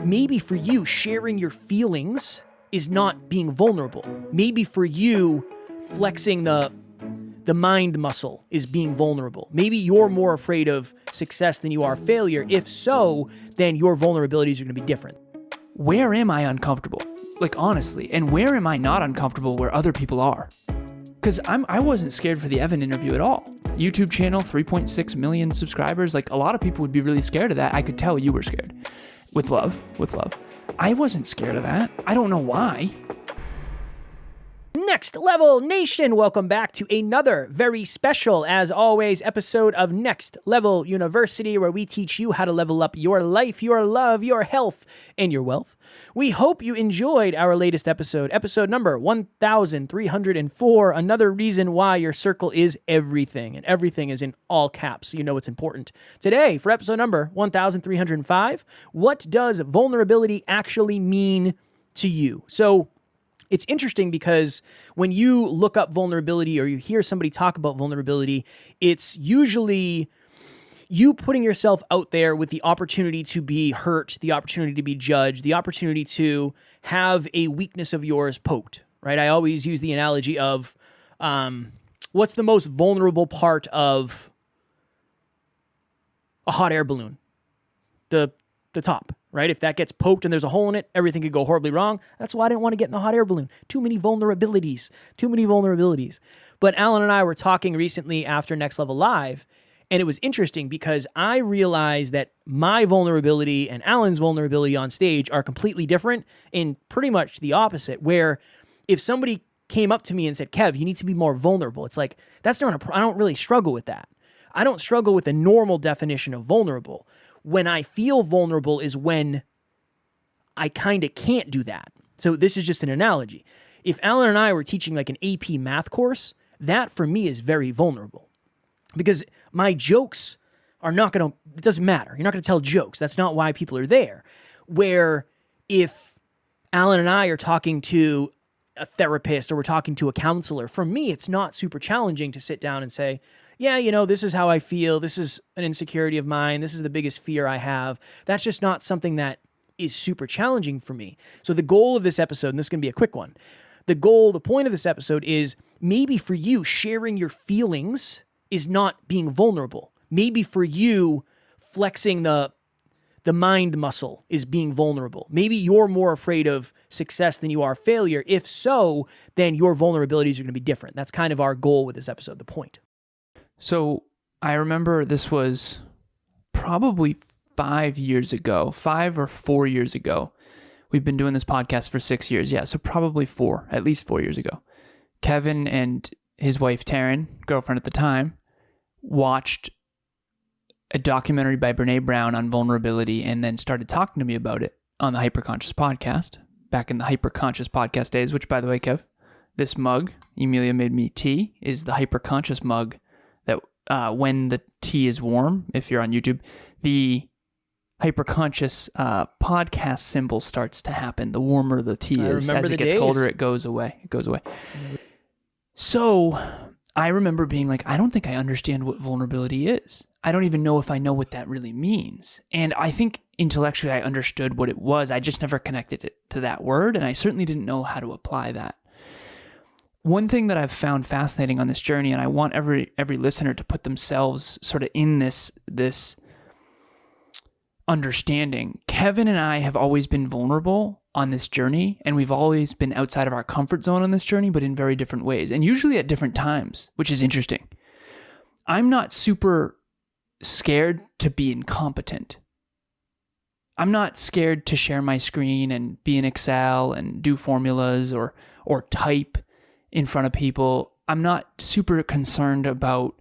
maybe for you, sharing your feelings is not being vulnerable. Maybe for you, flexing the mind muscle is being vulnerable. Maybe you're more afraid of success than you are failure. If so, then your vulnerabilities are going to be different. Where am I uncomfortable? Like, honestly, and where am I not uncomfortable where other people are? Because I wasn't scared for the Evan interview at all. YouTube channel, 3.6 million subscribers. Like, a lot of people would be really scared of that. I could tell you were scared. With love. I wasn't scared of that. I don't know why. Next Level Nation, welcome back to another very special, as always, episode of Next Level University, where we teach you how to level up your life, your love, your health, and your wealth. We hope you enjoyed our latest episode number 1304, another reason why your circle is everything, and everything is in all caps, so you know it's important. Today, for episode number 1305, what does vulnerability actually mean to you? So, it's interesting because when you look up vulnerability or you hear somebody talk about vulnerability, it's usually you putting yourself out there with the opportunity to be hurt, the opportunity to be judged, the opportunity to have a weakness of yours poked, right? I always use the analogy of what's the most vulnerable part of a hot air balloon? The top, right? If that gets poked and there's a hole in it, everything could go horribly wrong. That's why I didn't want to get in the hot air balloon. Too many vulnerabilities. But Alan and I were talking recently after Next Level Live, and it was interesting because I realized that my vulnerability and Alan's vulnerability on stage are completely different and pretty much the opposite, where if somebody came up to me and said, Kev, you need to be more vulnerable, it's like, that's not I don't really struggle with that. I don't struggle with the normal definition of vulnerable. When I feel vulnerable is when I kind of can't do that. So this is just an analogy. If Alan and I were teaching like an AP math course, that for me is very vulnerable. Because my jokes are not going to, it doesn't matter. You're not going to tell jokes. That's not why people are there. Where if Alan and I are talking to a therapist or we're talking to a counselor, for me, it's not super challenging to sit down and say, yeah, you know, this is how I feel. This is an insecurity of mine. This is the biggest fear I have. That's just not something that is super challenging for me. So the goal of this episode, and this is going to be a quick one, the point of this episode is maybe for you, sharing your feelings is not being vulnerable. Maybe for you, flexing the mind muscle is being vulnerable. Maybe you're more afraid of success than you are failure. If so, then your vulnerabilities are going to be different. That's kind of our goal with this episode, the point. So I remember this was probably 5 or 4 years ago. We've been doing this podcast for 6 years. Yeah, so probably at least 4 years ago. Kevin and his wife, Taryn, girlfriend at the time, watched a documentary by Brene Brown on vulnerability and then started talking to me about it on the Hyperconscious podcast, back in the Hyperconscious podcast days, which, by the way, Kev, this mug, Emilia made me tea, is the Hyperconscious mug that when the tea is warm, if you're on YouTube, the Hyperconscious podcast symbol starts to happen. The warmer the tea is. As it gets colder, it goes away. So I remember being like, I don't think I understand what vulnerability is. I don't even know if I know what that really means. And I think intellectually I understood what it was. I just never connected it to that word, and I certainly didn't know how to apply that. One thing that I've found fascinating on this journey, and I want every listener to put themselves sort of in this understanding. Kevin and I have always been vulnerable on this journey, and we've always been outside of our comfort zone on this journey, but in very different ways, and usually at different times, which is interesting. I'm not super scared to be incompetent. I'm not scared to share my screen and be in Excel and do formulas or type in front of people. I'm not super concerned about,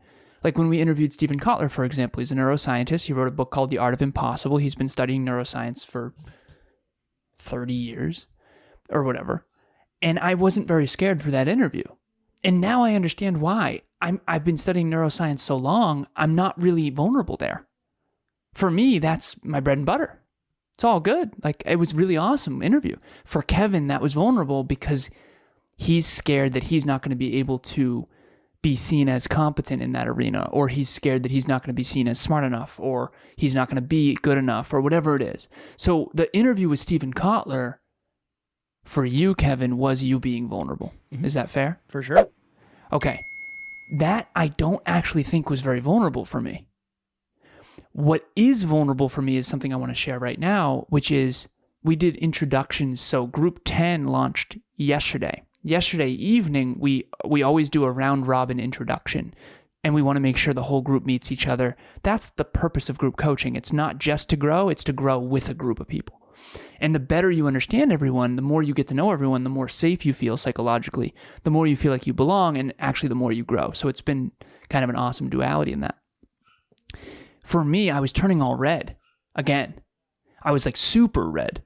like when we interviewed Stephen Kotler, for example, he's a neuroscientist. He wrote a book called The Art of Impossible. He's been studying neuroscience for 30 years or whatever. And I wasn't very scared for that interview. And now I understand why. I've been studying neuroscience so long, I'm not really vulnerable there. For me, that's my bread and butter. It's all good. Like, it was really awesome interview. For Kevin, that was vulnerable because he's scared that he's not going to be able to be seen as competent in that arena, or he's scared that he's not going to be seen as smart enough, or he's not going to be good enough, or whatever it is. So the interview with Stephen Kotler for you, Kevin, was you being vulnerable. Is that fair? For sure. Okay. That I don't actually think was very vulnerable for me. What is vulnerable for me is something I want to share right now, which is we did introductions. So Group 10 launched yesterday. Yesterday evening, we always do a round robin introduction, and we want to make sure the whole group meets each other. That's the purpose of group coaching. It's not just to grow, it's to grow with a group of people. And the better you understand everyone, the more you get to know everyone, the more safe you feel psychologically, the more you feel like you belong, and actually the more you grow. So it's been kind of an awesome duality in that. For me, I was turning all red again. I was like super red.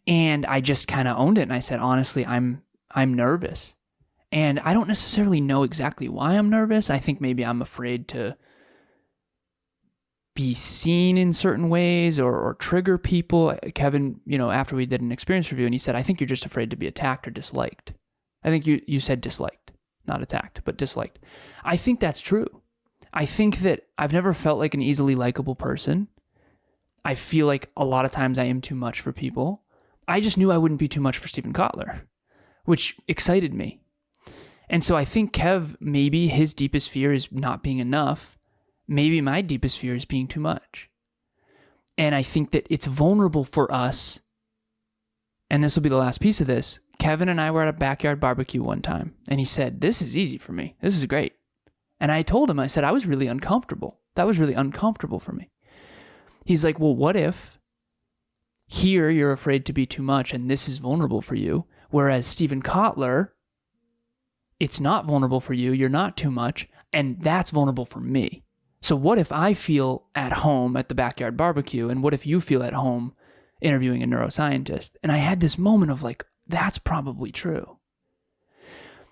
And I just kind of owned it. And I said, honestly, I'm nervous. And I don't necessarily know exactly why I'm nervous. I think maybe I'm afraid to be seen in certain ways or trigger people. Kevin, after we did an experience review, and he said, I think you're just afraid to be attacked or disliked. I think you said disliked, not attacked, but disliked. I think that's true. I think that I've never felt like an easily likable person. I feel like a lot of times I am too much for people. I just knew I wouldn't be too much for Stephen Kotler, which excited me. And so I think Kev, maybe his deepest fear is not being enough. Maybe my deepest fear is being too much. And I think that it's vulnerable for us. And this will be the last piece of this. Kevin and I were at a backyard barbecue one time, and he said, this is easy for me. This is great. And I told him, I said, I was really uncomfortable. That was really uncomfortable for me. He's like, well, what if here you're afraid to be too much and this is vulnerable for you, whereas Stephen Kotler, it's not vulnerable for you, you're not too much, and that's vulnerable for me. So what if I feel at home at the backyard barbecue, and what if you feel at home interviewing a neuroscientist? And I had this moment of like, that's probably true.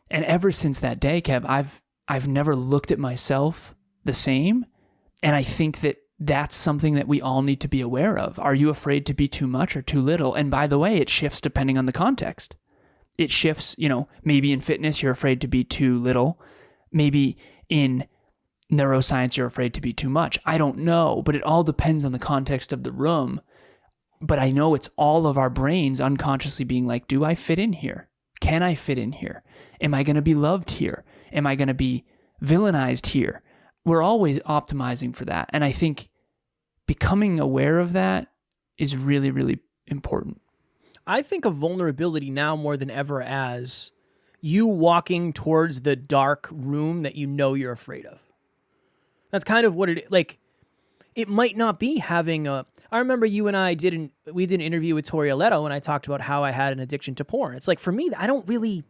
And ever since that day, Kev, I've never looked at myself the same, and I think that that's something that we all need to be aware of. Are you afraid to be too much or too little? And by the way, it shifts depending on the context. It shifts, maybe in fitness, you're afraid to be too little. Maybe in neuroscience, you're afraid to be too much. I don't know, but it all depends on the context of the room. But I know it's all of our brains unconsciously being like, do I fit in here? Can I fit in here? Am I going to be loved here? Am I going to be villainized here? We're always optimizing for that. And I think becoming aware of that is really, really important. I think of vulnerability now more than ever as you walking towards the dark room that you know you're afraid of. That's kind of what it might not be having a... I remember you and I did an interview with Tori Aletto, and I talked about how I had an addiction to porn. It's like, for me, it doesn't really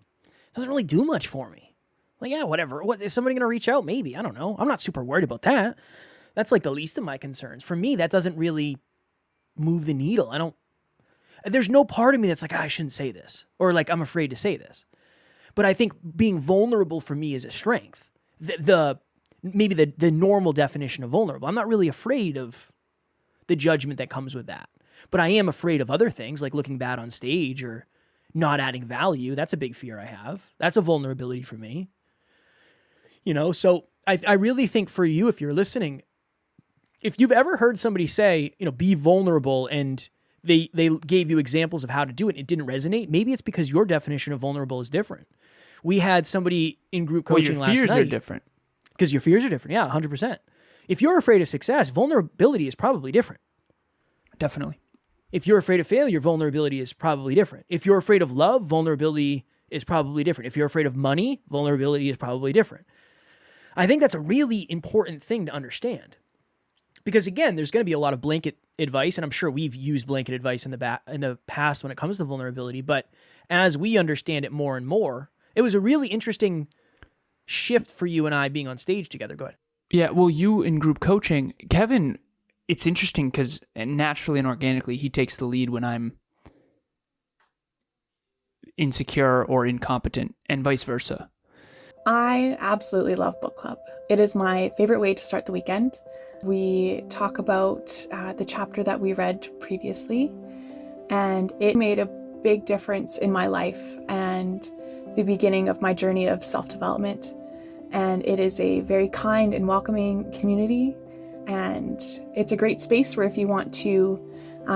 do much for me. Like, yeah, whatever. What, is somebody going to reach out? Maybe. I don't know. I'm not super worried about that. That's like the least of my concerns. For me, that doesn't really move the needle. There's no part of me that's like, I shouldn't say this, or like, I'm afraid to say this. But I think being vulnerable for me is a strength. Maybe the normal definition of vulnerable. I'm not really afraid of the judgment that comes with that. But I am afraid of other things, like looking bad on stage or not adding value. That's a big fear I have. That's a vulnerability for me. So I really think for you, if you're listening, if you've ever heard somebody say, be vulnerable, and they gave you examples of how to do it, and it didn't resonate, maybe it's because your definition of vulnerable is different. We had somebody in group coaching last night. Your fears are different. Because your fears are different. Yeah, 100%. If you're afraid of success, vulnerability is probably different. Definitely. If you're afraid of failure, vulnerability is probably different. If you're afraid of love, vulnerability is probably different. If you're afraid of money, vulnerability is probably different. I think that's a really important thing to understand. Because again, there's going to be a lot of blanket advice, and I'm sure we've used blanket advice in the past when it comes to vulnerability, but as we understand it more and more, it was a really interesting shift for you and I being on stage together. Go ahead. Yeah, well, you in group coaching, Kevin, it's interesting because naturally and organically, he takes the lead when I'm insecure or incompetent, and vice versa. I absolutely love book club. It is my favorite way to start the weekend. We talk about the chapter that we read previously, and it made a big difference in my life and the beginning of my journey of self-development. And it is a very kind and welcoming community. And it's a great space where if you want to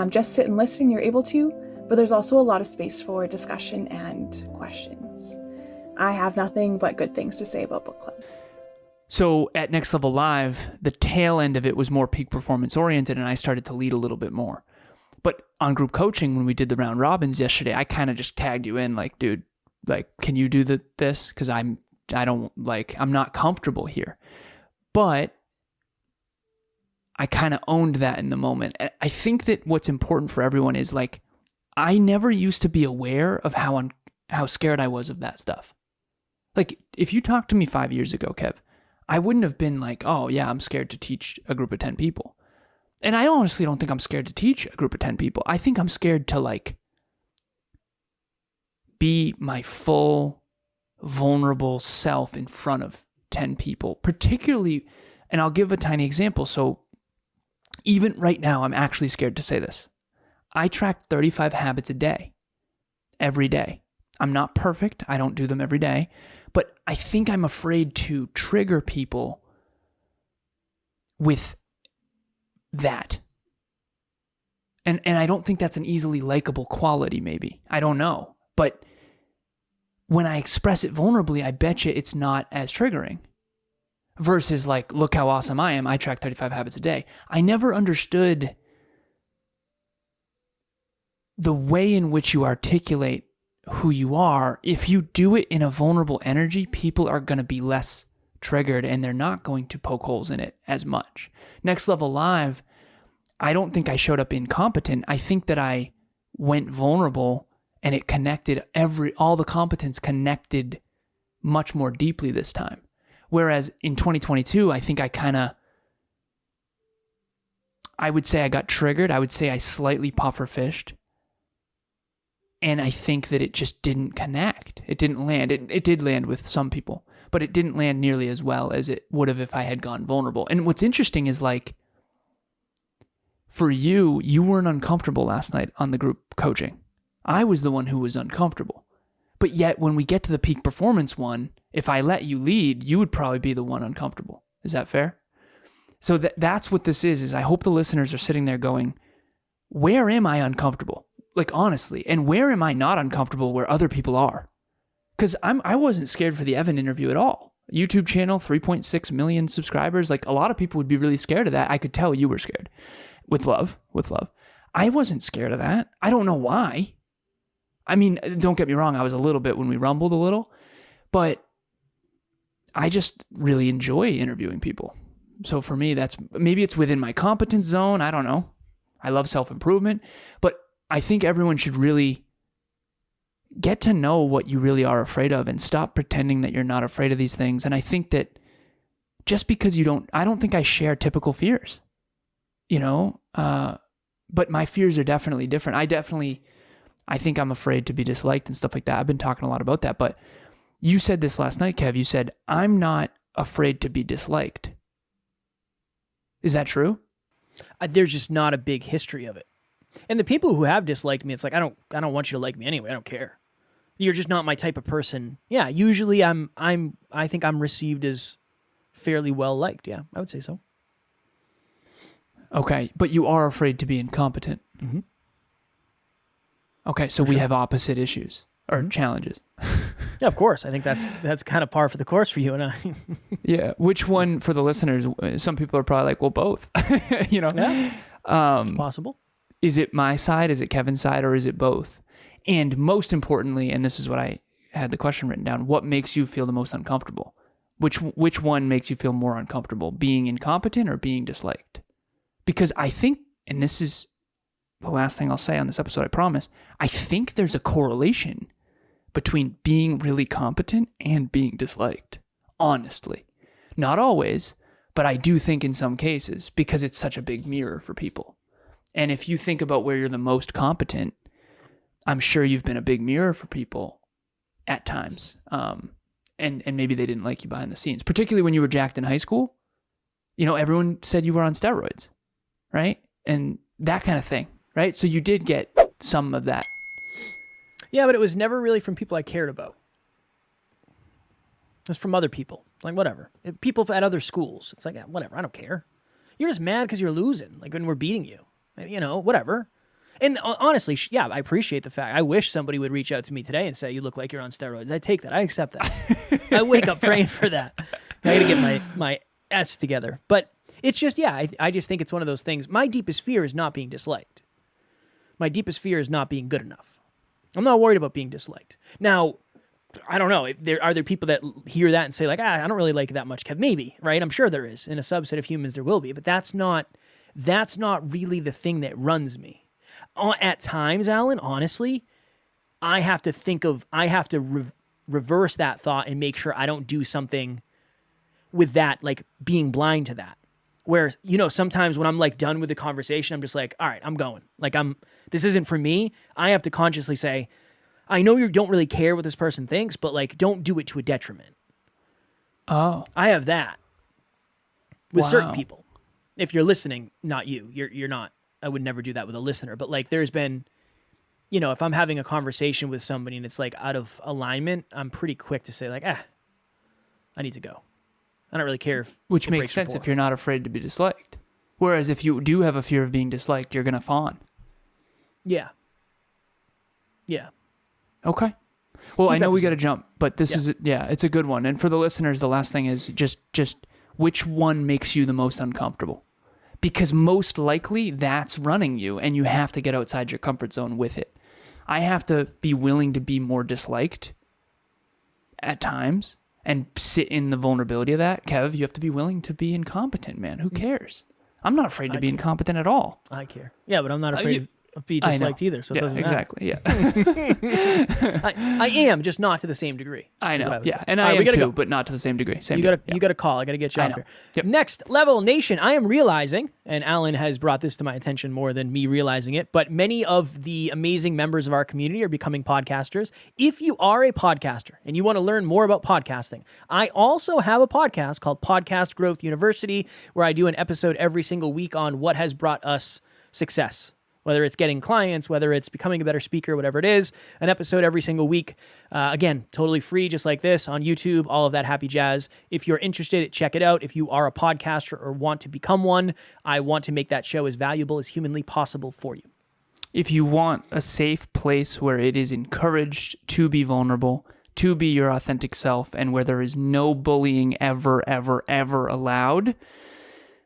just sit and listen, you're able to. But there's also a lot of space for discussion and questions. I have nothing but good things to say about book club. So at Next Level Live, the tail end of it was more peak performance oriented, and I started to lead a little bit more. But on group coaching, when we did the round robins yesterday, I kind of just tagged you in, like, dude, like, can you do this? Because I'm not comfortable here. But I kind of owned that in the moment. I think that what's important for everyone is, like, I never used to be aware of how scared I was of that stuff. Like, if you talked to me 5 years ago, Kev, I wouldn't have been like, oh yeah, I'm scared to teach a group of 10 people. And I honestly don't think I'm scared to teach a group of 10 people. I think I'm scared to, like, be my full, vulnerable self in front of 10 people, particularly, and I'll give a tiny example. So even right now, I'm actually scared to say this. I track 35 habits a day, every day. I'm not perfect. I don't do them every day, but I think I'm afraid to trigger people with that. And I don't think that's an easily likable quality, maybe. I don't know. But when I express it vulnerably, I bet you it's not as triggering. Versus, like, look how awesome I am. I track 35 habits a day. I never understood the way in which you articulate who you are. If you do it in a vulnerable energy, people are going to be less triggered and they're not going to poke holes in it as much. Next Level Live, I don't think I showed up incompetent. I think that I went vulnerable and it connected all the competence connected much more deeply this time. Whereas in 2022, I think I would say I got triggered. I would say I slightly puffer fished. And I think that it just didn't connect. It didn't land. It did land with some people, but it didn't land nearly as well as it would have if I had gone vulnerable. And what's interesting is, like, for you weren't uncomfortable last night on the group coaching. I was the one who was uncomfortable. But yet when we get to the peak performance one, if I let you lead, you would probably be the one uncomfortable. Is that fair? So that's what this is I hope the listeners are sitting there going, where am I uncomfortable? Like, honestly, and where am I not uncomfortable where other people are? Because I wasn't scared for the Evan interview at all. YouTube channel, 3.6 million subscribers. Like, a lot of people would be really scared of that. I could tell you were scared. With love. I wasn't scared of that. I don't know why. I mean, don't get me wrong. I was a little bit when we rumbled a little, but I just really enjoy interviewing people. So for me, maybe it's within my competence zone. I don't know. I love self-improvement, but I think everyone should really get to know what you really are afraid of and stop pretending that you're not afraid of these things. And I think that just because I don't think I share typical fears, but my fears are definitely different. I think I'm afraid to be disliked and stuff like that. I've been talking a lot about that, but you said this last night, Kev. You said, I'm not afraid to be disliked. Is that true? There's just not a big history of it. And the people who have disliked me, it's like, I don't want you to like me anyway. I don't care. You're just not my type of person. Yeah, usually I think I'm received as fairly well liked. Yeah, I would say so. Okay, but you are afraid to be incompetent. Mm-hmm. Okay, so we have opposite issues or challenges. Yeah, of course. I think that's kind of par for the course for you and I. Yeah. Which one for the listeners? Some people are probably like, well, both. Yeah, it's possible. Is it my side? Is it Kevin's side? Or is it both? And most importantly, and this is what I had the question written down, what makes you feel the most uncomfortable? Which one makes you feel more uncomfortable? Being incompetent or being disliked? Because I think, and this is the last thing I'll say on this episode, I promise, I think there's a correlation between being really competent and being disliked. Honestly. Not always, but I do think in some cases, because it's such a big mirror for people. And if you think about where you're the most competent, I'm sure you've been a big mirror for people at times. And maybe they didn't like you behind the scenes, particularly when you were jacked in high school. Everyone said you were on steroids, right? And that kind of thing, right? So you did get some of that. Yeah, but it was never really from people I cared about. It was from other people. Like, whatever. People at other schools, it's like, whatever, I don't care. You're just mad because you're losing, like when we're beating you. Whatever. And honestly, yeah, I appreciate the fact. I wish somebody would reach out to me today and say, you look like you're on steroids. I take that. I accept that. I wake up praying for that. I got to get my S together. But it's just, yeah, I just think it's one of those things. My deepest fear is not being disliked. My deepest fear is not being good enough. I'm not worried about being disliked. Now, I don't know. Are there people that hear that and say like, I don't really like it that much, Kev? Maybe, right? I'm sure there is. In a subset of humans, there will be. But that's not really the thing that runs me. At times, Alan, honestly, I have to reverse that thought and make sure I don't do something with that, like being blind to that. Where, sometimes when I'm like done with the conversation, I'm just like, all right, I'm going. Like this isn't for me. I have to consciously say, I know you don't really care what this person thinks, but like, don't do it to a detriment. Oh. I have that with certain people. If you're listening, not you. You're not. I would never do that with a listener. But like, there's been, if I'm having a conversation with somebody and it's like out of alignment, I'm pretty quick to say like, I need to go. I don't really care if Which makes sense if you're not afraid to be disliked. Whereas if you do have a fear of being disliked, you're going to fawn. Yeah. Yeah. Okay. Well, Deep I know we episode. got to jump, but this is, it's a good one. And for the listeners, the last thing is just which one makes you the most uncomfortable? Because most likely that's running you and you have to get outside your comfort zone with it. I have to be willing to be more disliked at times and sit in the vulnerability of that. Kev, you have to be willing to be incompetent, man. Who cares? I'm not afraid to be incompetent at all. I care. Yeah, but I'm not afraid of being disliked either, so it doesn't matter. Exactly, yeah. I am, just not to the same degree. I know, Say. And I am too, but not to the same degree. You got to call. I got to get you off here. Yep. Next level nation. I am realizing, and Alan has brought this to my attention more than me realizing it, but many of the amazing members of our community are becoming podcasters. If you are a podcaster and you want to learn more about podcasting, I also have a podcast called Podcast Growth University, where I do an episode every single week on what has brought us success. Whether it's getting clients, whether it's becoming a better speaker, whatever it is, an episode every single week. Again, totally free, just like this on YouTube, all of that happy jazz. If you're interested, check it out. If you are a podcaster or want to become one, I want to make that show as valuable as humanly possible for you. If you want a safe place where it is encouraged to be vulnerable, to be your authentic self, and where there is no bullying ever, ever, ever allowed,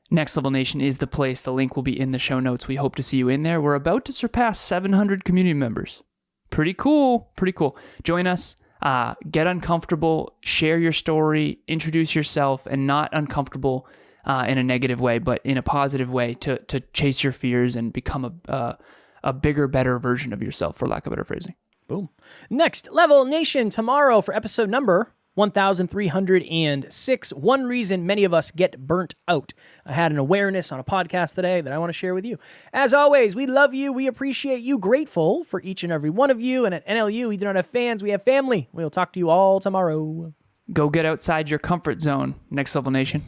Next Level Nation is the place. The link will be in the show notes. We hope to see you in there. We're about to surpass 700 community members. Pretty cool. Pretty cool. Join us. Get uncomfortable. Share your story. Introduce yourself, and not uncomfortable in a negative way, but in a positive way to chase your fears and become a bigger, better version of yourself, for lack of better phrasing. Boom. Next Level Nation tomorrow for episode number 1306. One reason many of us get burnt out. I had an awareness on a podcast today that I want to share with you. As always, we love you. We appreciate you. Grateful for each and every one of you. And at NLU, we do not have fans. We have family. We'll talk to you all tomorrow. Go get outside your comfort zone, Next Level Nation.